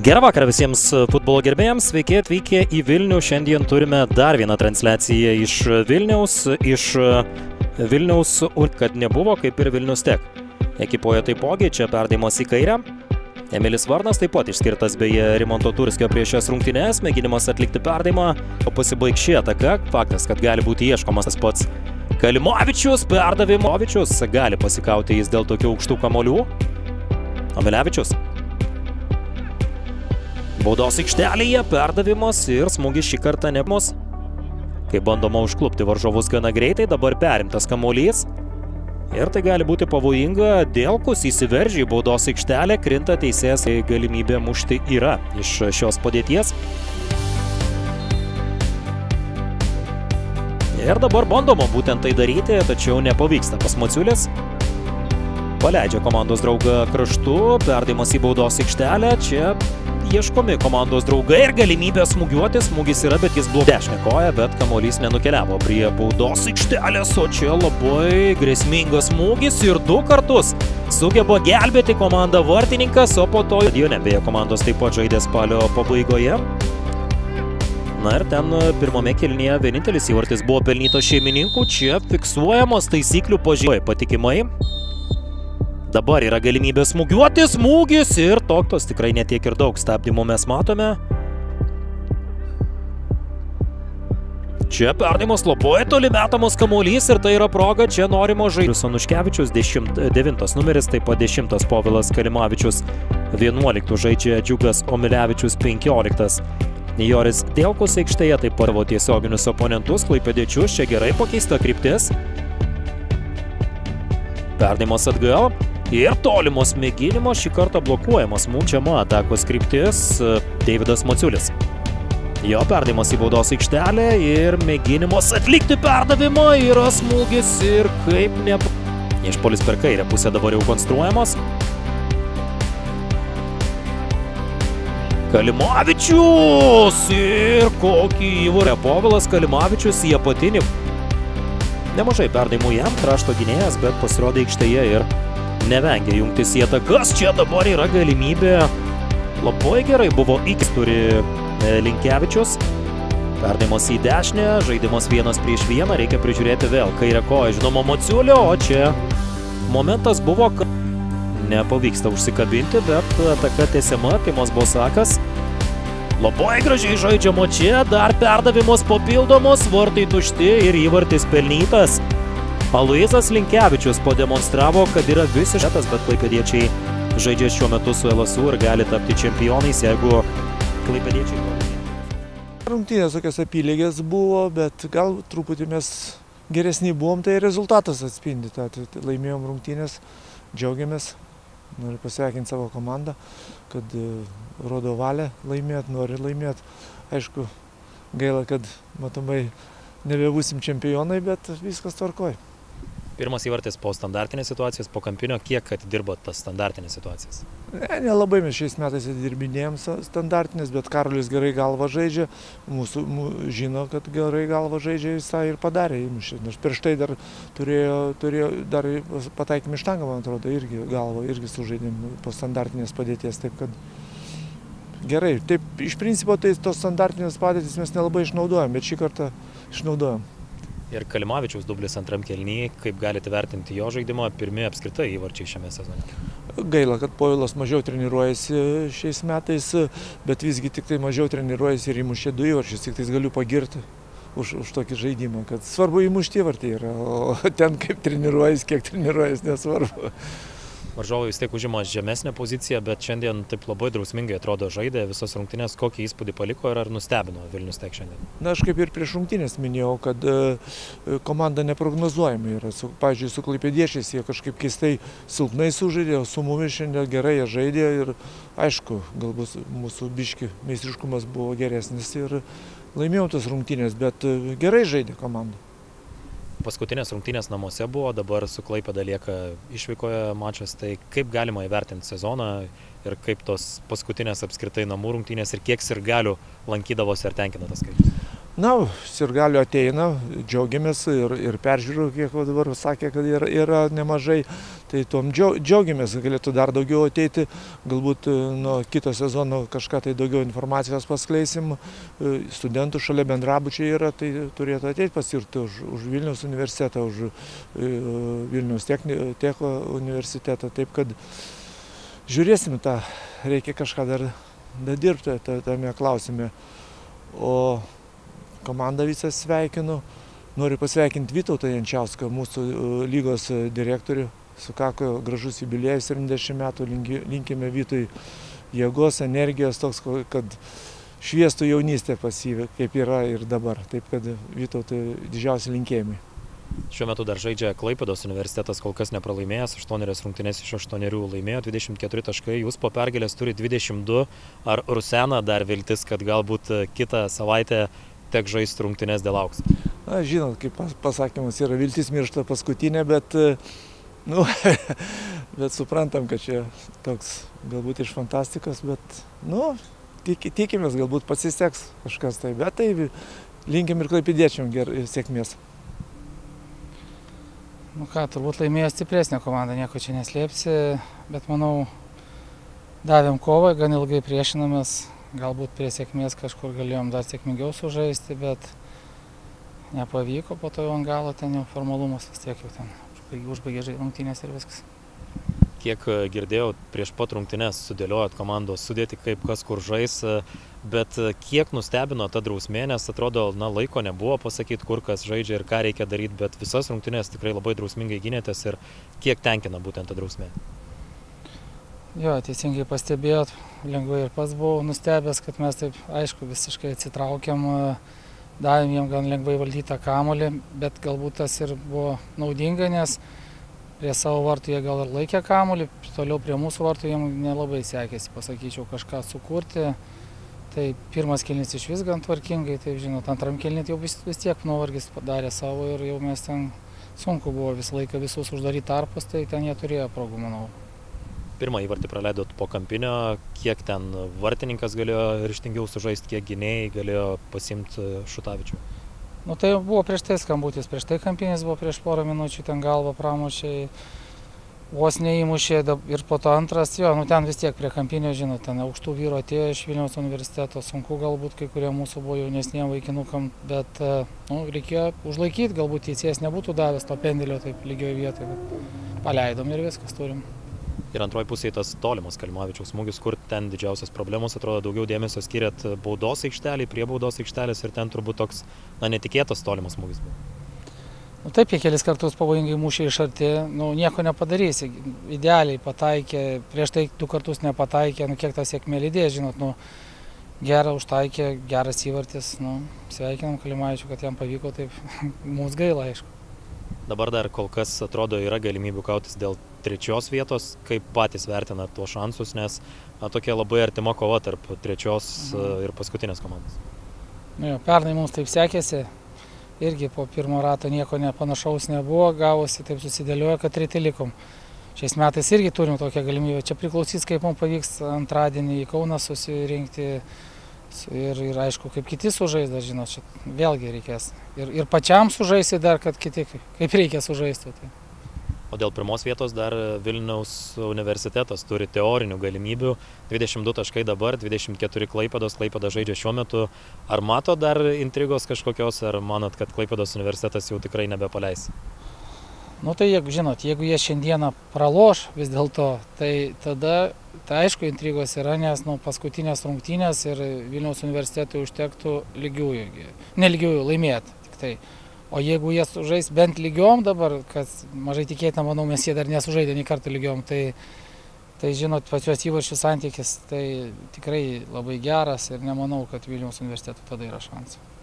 Gerą vakarą visiems futbolo gerbėjams, sveiki atvykę į Vilnių. Šiandien turime dar vieną transliaciją iš Vilniaus, kad nebuvo kaip ir Vilnius Tech. Ekipoje taipogi, čia perdavimas į kairę. Emilis Varnas taip pat išskirtas beje Rimanto Turskio prieš šias rungtynes, mėginimas atlikti perdavimą, o pasibaig ši ataka. Faktas, kad gali būti ieškomas tas pats Kalimovičius, perdavimovičius, gali pasikauti jis dėl tokių aukštų kamolių. Omilevičius. Baudos aikštelėje perdavimas ir smūgis šį kartą nemus. Kai bandoma užklupti varžovus gana greitai, dabar perimtas kamuolys. Ir tai gali būti pavojinga, Dėlkus įsiveržia į baudos aikštelę, krinta teisėjas, galimybė mušti yra iš šios padėties. Ir dabar bandoma būtent tai daryti, tačiau nepavyksta pas Maciulis. Paleidžia komandos draugą kraštu, perdavimas į baudos aikštelę, čia ieškomi komandos draugai ir galimybė smūgiuoti. Smūgis yra, bet jis buvo dešinę koją, bet kamuolys nenukeliavo prie baudos aikštelės, o čia labai grėsmingas smūgis ir du kartus sugeba gelbėti komandą vartininkas, o po to stadione beje komandos taip pat žaidė spalio pabaigoje. Na ir ten pirmame kėlinyje vienintelis įvartis buvo pelnytas šeimininkų, čia fiksuojamos taisyklių pažeidimai patikimai. Dabar yra galimybė smūgiuoti, smūgis ir toktos tikrai netiek ir daug stabdymų mes matome. Čia perdavimas labai toli metamas kamuolys ir tai yra proga, čia norimo žaidimo. Sanuškevičius 9 numeris, taip pat 10 Povilas Kalimovičius, 11 žaidžia Džiugas Omilevičius, 15 Joris Dėlkus aikštėje, taip pat tiesioginius oponentus klaipėdiečius, čia gerai pakeista kryptis. Perdavimas atgal. Ir tolimos mėginimas šį kartą blokuojamas mūčiama atakos kryptis Deividas Maciulis. Jo perdavimas į baudos aikštelę ir mėginimas atlikti perdavimą, yra smūgis ir kaip ne... Išpuolis per kairę pusę dabar jau konstruojamas. Kalimovičius ir kokį įvarę Povilas Kalimovičius į apatinį. Nemažai perdavimų jam, krašto gynėjas, bet pasirodė aikštėje ir nevengia jungtis į atakas. Čia dabar yra galimybė. Labai gerai buvo X turi Linkevičius. Perdavimas į dešinę, žaidimas 1-1, reikia prižiūrėti vėl kairę koją, žinoma, Maciulio, o čia momentas buvo, kad nepavyksta užsikabinti, bet ataka tęsiama, Timas Bosakas. Labai gražiai žaidžiama čia, dar perdavimas papildomos, vartai tušti ir įvartis pelnytas. Aloizas Linkevičius pademonstravo, kad yra visiškas, bet klaipėdiečiai žaidžia šiuo metu su LSU ir gali tapti čempionais, jeigu klaipėdiečiai... Rungtynės tokios apylygės buvo, bet gal truputį mes geresni buvom, tai rezultatas atspindi. Laimėjom rungtynės, džiaugiamės, noriu pasveikinti savo komandą, kad rodo valią laimėt, nori laimėt. Aišku, gaila, kad matomai nebebūsim čempionai, bet viskas tvarkoj. Pirmas įvartis po standartinės situacijos, po kampinio, kiek atidirbot tas standartinės situacijas? Nelabai mes šiais metais atidirbinėjom standartinės, bet Karolis gerai galvą žaidžia, mūsų žino, kad gerai galvą žaidžia, jis tą ir padarė įmušė. Nors prieš tai dar turėjo dar pataikymį štangą, man atrodo, irgi galvą, irgi sužaidėm po standartinės padėties, taip kad gerai. Taip, iš principo, tai tos standartinės padėtis mes nelabai išnaudojom, bet šį kartą išnaudojom. Ir Kalimovičiaus dublis antram kėlinyje, kaip galite vertinti jo žaidimą, pirmi apskritai įvarčiai šiame sezone? Gaila, kad Povilas mažiau treniruojasi šiais metais, bet visgi tik tai mažiau treniruojasi ir įmušė 2 įvarčius, tik tai galiu pagirti už tokį žaidimą, kad svarbu įmušti įvartį yra, o ten kaip treniruojasi, kiek treniruojasi, nesvarbu. Varžovai vis tiek užima žemesnę poziciją, bet šiandien taip labai drausmingai atrodo žaidė visas rungtynės. Kokį įspūdį paliko ir ar nustebino Vilnius Tech šiandien? Na, aš kaip ir prieš rungtynės minėjau, kad komanda neprognozuojama yra. Pavyzdžiui, su klaipėdiečiais jie kažkaip keistai silpnai sužaidė, o su mumis šiandien gerai jie žaidė ir aišku, galbūt mūsų biški meistriškumas buvo geresnis ir laimėjom tas rungtynės, bet gerai žaidė komanda. Paskutinės rungtynės namuose buvo, dabar su Klaipėda lieka išvykoje mačas, tai kaip galima įvertinti sezoną ir kaip tos paskutinės apskritai namų rungtynės ir kiek sirgalių lankydavosi ar tenkina tas skaičius? Na, sirgalių ateina, džiaugiamės ir peržiūrų, kiek dabar sakė, kad yra nemažai. Tai tuom džiaugiamės, galėtų dar daugiau ateiti, galbūt nuo kito sezono kažką tai daugiau informacijos paskleisim. Studentų šalia bendrabučiai yra, tai turėtų ateiti pasirti už Vilniaus universitetą, už Vilniaus Tech universitetą. Taip kad žiūrėsim tą, reikia kažką dar dirbti tame klausime. O komandą visą sveikinu. Noriu pasveikinti Vytautą Jančiauską, mūsų lygos direktorių. Sukako gražus jubiliejus 70 metų. Linkime Vytui jėgos, energijos, toks, kad šviestų jaunystė pas jį, kaip yra ir dabar. Taip kad Vytautui didžiausi linkėjimai. Šiuo metu dar žaidžia Klaipėdos universitetas, kol kas nepralaimėjęs, 8 rungtynes iš 8 laimėjo, 24 taškai, jūs po pergalės turi 22. Ar rusena dar viltis, kad galbūt kitą savaitę tek žaisti rungtynes dėl aukso? Na, žinot, kaip pasakymas yra, viltis miršta paskutinė, bet, bet suprantam, kad čia toks galbūt iš fantastikos, bet, tikimės, galbūt pasiseks kažkas tai, bet tai linkim ir klaipėdiečiam sėkmės. Turbūt laimėjo stipresnė komanda, nieko čia neslėpsi, bet manau, davėm kovą, gan ilgai priešinamės, galbūt prie sėkmės kažkur galėjom dar sėkmingiau sužaisti, bet nepavyko, po to jau ant galo ten jau formalumas vis tiek jau ten užbaigė rungtynės ir viskas. Kiek girdėjau, prieš pat rungtynes sudėliojot komandos sudėti, kaip kas kur žais, bet kiek nustebino ta drausmė, nes atrodo, laiko nebuvo pasakyti, kur kas žaidžia ir ką reikia daryti, bet visas rungtynės tikrai labai drausmingai gynėtės ir kiek tenkina būtent ta drausmė? Jo, teisingai pastebėjot, lengvai ir pats buvau nustebęs, kad mes taip, aišku, visiškai atsitraukiam, davėm jiem gan lengvai valdytą kamuolį, bet galbūt tas ir buvo naudinga, nes prie savo vartų jie gal ir laikė kamuolį, toliau prie mūsų vartų jiem nelabai sekėsi, pasakyčiau, kažką sukurti. Tai pirmas kėlinys iš vis gan tvarkingai, taip žinot, antram kėlinį jau vis tiek nuovargis padarė savo ir jau mes ten sunku buvo visą laiką visus uždaryti tarpus, tai ten jie turėjo progų, manau. Pirmą įvartį praleidot po kampinio, kiek ten vartininkas galėjo ryžtingiau sužaisti, kiek gynėjai galėjo pasimti Šutavičių? Tai buvo prieš tai skambutis, prieš tai kampinis buvo prieš porą minučių, ten galvą pramušė, vos neįmušė ir po to antras, ten vis tiek prie kampinio, žinot, ten aukštų vyrų atėjo iš Vilniaus universiteto, sunku galbūt kai kurie mūsų buvo jaunesniem vaikinukam, bet reikėjo užlaikyti, galbūt teisėjas nebūtų davęs to pendelio taip lygioje vietoje, bet paleidom ir viskas turim. Ir antroji pusėje tas tolimas Kalimavičiaus smūgis, kur ten didžiausias problemos, atrodo, daugiau dėmesio skiriat baudos aikštelį, prie baudos aikštelės ir ten turbūt toks, netikėtas tolimas smūgis buvo. Taip, jie kelis kartus pavojingai mušė iš arti, nieko nepadarysi, idealiai pataikė, prieš tai 2 kartus nepataikė, kiek ta sėkmė lydėjo, žinot, gerą užtaikė, geras įvartis, sveikinam Kalimavičių, kad jam pavyko, taip mums gaila, aišku. Dabar dar kol kas atrodo yra galimybių kautis dėl 3 vietos, kaip patys vertina tuos šansus, nes tokia labai artima kova tarp 3 ir paskutinės komandos. Pernai mums taip sekėsi, irgi po pirmo rato nieko nepanašaus nebuvo, gavosi taip susidėliojo, kad 3 likom. Šiais metais irgi turim tokią galimybę, čia priklausys, kaip mums pavyks antradienį į Kauną susirinkti. Ir aišku, kaip kiti sužais dar, žinot, čia vėlgi reikės. Ir pačiam sužaisti dar, kad kiti kaip reikia sužaisti. Tai. O dėl 1 vietos dar Vilniaus universitetas turi teorinių galimybių. 22 taškai dabar, 24 Klaipėdos žaidžia šiuo metu. Ar mato dar intrigos kažkokios, ar manot, kad Klaipėdos universitetas jau tikrai nebepaleis? Tai žinot, jeigu jie šiandieną praloš vis dėlto, tai tada, aišku, intrigos yra, nes paskutinės rungtynės ir Vilniaus universitetui užtektų lygiųjų, nelygiųjų laimėti tik tai. O jeigu jie sužais bent lygiom dabar, kas mažai tikėtina, manau, mes jie dar nesužaidė nei kartą lygiom, tai žinot, pas juos įvarčių santykis tai tikrai labai geras ir nemanau, kad Vilniaus universitetų tada yra šansų.